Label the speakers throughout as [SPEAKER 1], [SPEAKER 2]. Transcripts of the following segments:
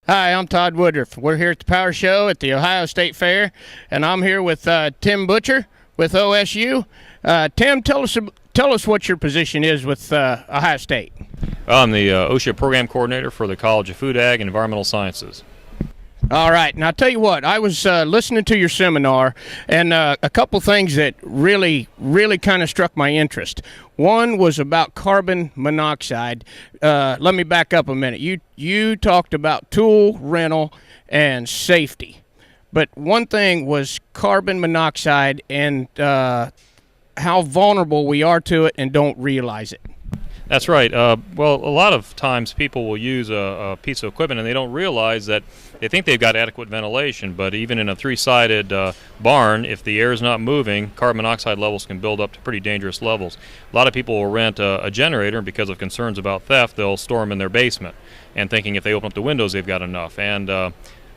[SPEAKER 1] Hi, I'm Todd Woodruff. We're here at the Power Show at the Ohio State Fair, and I'm here with Tim Butcher with OSU. Tim, tell us what your position is with Ohio State.
[SPEAKER 2] I'm the OSHA Program Coordinator for the College of Food, Ag, and Environmental Sciences.
[SPEAKER 1] All right. Now, I'll tell you what. I was listening to your seminar, and a couple things that really kind of struck my interest. One was about carbon monoxide. Let me back up a minute. You talked about tool rental and safety, but one thing was carbon monoxide and how vulnerable we are to it and don't realize it.
[SPEAKER 2] That's right. Well, a lot of times people will use a piece of equipment and they don't realize that they think they've got adequate ventilation, but even in a three-sided barn, if the air is not moving, carbon monoxide levels can build up to pretty dangerous levels. A lot of people will rent a generator, and because of concerns about theft, they'll store them in their basement and thinking if they open up the windows, they've got enough. And the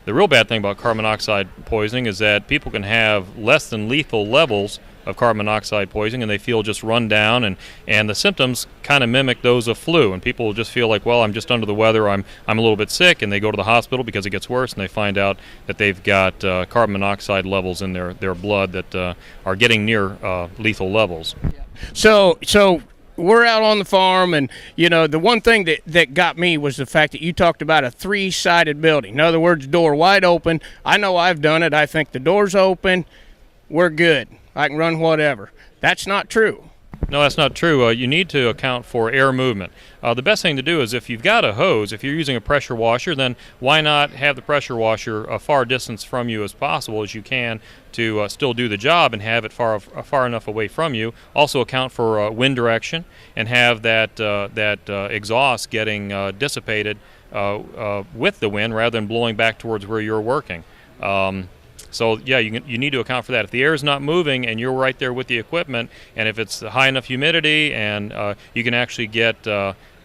[SPEAKER 2] real bad thing about carbon monoxide poisoning is that people can have less than lethal levels of carbon monoxide poisoning, and they feel just run down, and the symptoms kind of mimic those of flu, and people will just feel like, well, I'm just under the weather, I'm a little bit sick, and they go to the hospital because it gets worse, and they find out that they've got carbon monoxide levels in their blood that are getting near lethal levels.
[SPEAKER 1] So we're out on the farm, and the one thing that got me was the fact that you talked about a three-sided building. In other words, door wide open. I know I've done it. I think the door's open, we're good. I can run whatever. That's not true.
[SPEAKER 2] No, that's not true. You need to account for air movement. The best thing to do is if you've got a hose, if you're using a pressure washer, then why not have the pressure washer a far distance from you as possible as you can to still do the job and have it far enough away from you. Also account for wind direction and have that exhaust getting dissipated with the wind rather than blowing back towards where you're working. So yeah, you need to account for that. If the air is not moving and you're right there with the equipment, and if it's high enough humidity, and you can actually get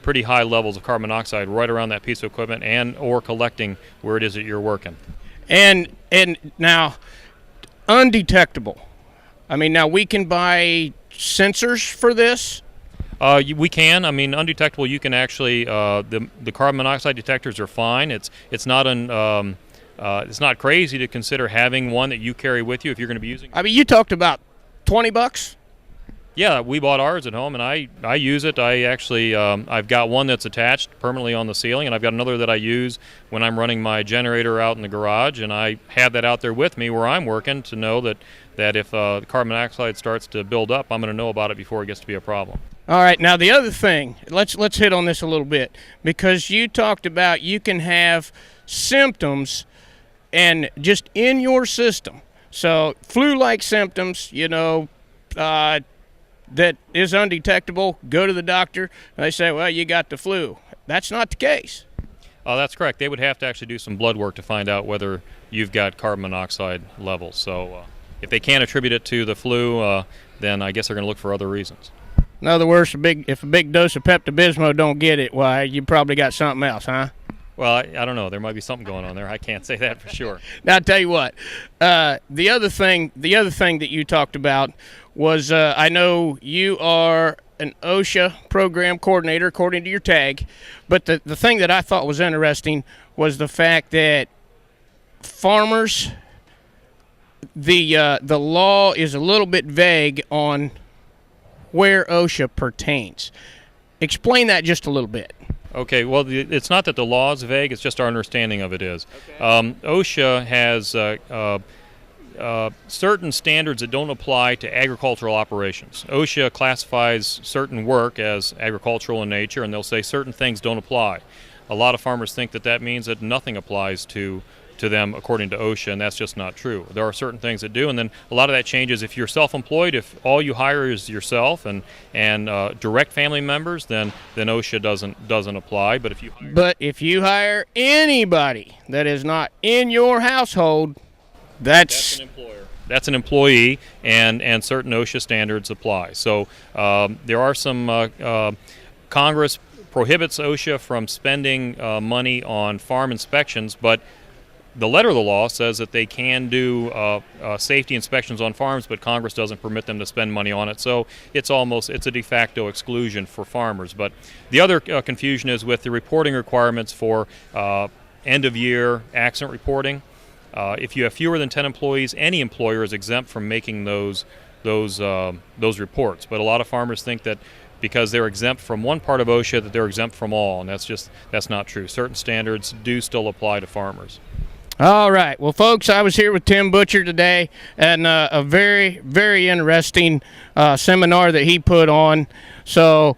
[SPEAKER 2] pretty high levels of carbon monoxide right around that piece of equipment and or collecting where it is that you're working.
[SPEAKER 1] And now, undetectable. I mean, now we can buy sensors for this.
[SPEAKER 2] We can. I mean, undetectable. You can actually the carbon monoxide detectors are fine. It's not crazy to consider having one that you carry with you if you're going to be using it.
[SPEAKER 1] I mean, you talked about $20.
[SPEAKER 2] Yeah, we bought ours at home, and I use it. I actually I've got one that's attached permanently on the ceiling, and I've got another that I use when I'm running my generator out in the garage, and I have that out there with me where I'm working to know that if the carbon monoxide starts to build up, I'm going to know about it before it gets to be a problem.
[SPEAKER 1] All right, now the other thing, let's hit on this a little bit, because you talked about you can have symptoms and just in your system. So flu-like symptoms, that is undetectable, go to the doctor, and they say, well, you got the flu. That's not the case.
[SPEAKER 2] That's correct. They would have to actually do some blood work to find out whether you've got carbon monoxide levels. So if they can't attribute it to the flu, then I guess they're going to look for other reasons.
[SPEAKER 1] In other words, if a big dose of Pepto-Bismol don't get it, why, you probably got something else, huh?
[SPEAKER 2] Well, I don't know. There might be something going on there. I can't say that for sure.
[SPEAKER 1] Now, I'll tell you what. The other thing that you talked about was I know you are an OSHA program coordinator, according to your tag, but the thing that I thought was interesting was the fact that farmers, the law is a little bit vague on where OSHA pertains. Explain that just a little bit.
[SPEAKER 2] Okay, well, it's not that the law is vague, it's just our understanding of it is. Okay. OSHA has certain standards that don't apply to agricultural operations. OSHA classifies certain work as agricultural in nature, and they'll say certain things don't apply. A lot of farmers think that means that nothing applies to them according to OSHA, and that's just not true. There are certain things that do, and then a lot of that changes if you're self-employed. If all you hire is yourself and direct family members, then OSHA doesn't apply. But if you hire anybody that is not in your household, that's an employer. That's an employee, and certain OSHA standards apply. So there are some Congress prohibits OSHA from spending money on farm inspections, but the letter of the law says that they can do safety inspections on farms, but Congress doesn't permit them to spend money on it. So it's a de facto exclusion for farmers. But the other confusion is with the reporting requirements for end-of-year accident reporting. If you have fewer than 10 employees, any employer is exempt from making those reports. But a lot of farmers think that because they're exempt from one part of OSHA that they're exempt from all, and that's not true. Certain standards do still apply to farmers.
[SPEAKER 1] All right. Well, folks, I was here with Tim Butcher today, and a very, very interesting seminar that he put on. So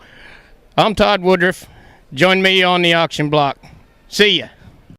[SPEAKER 1] I'm Todd Woodruff. Join me on the auction block. See ya.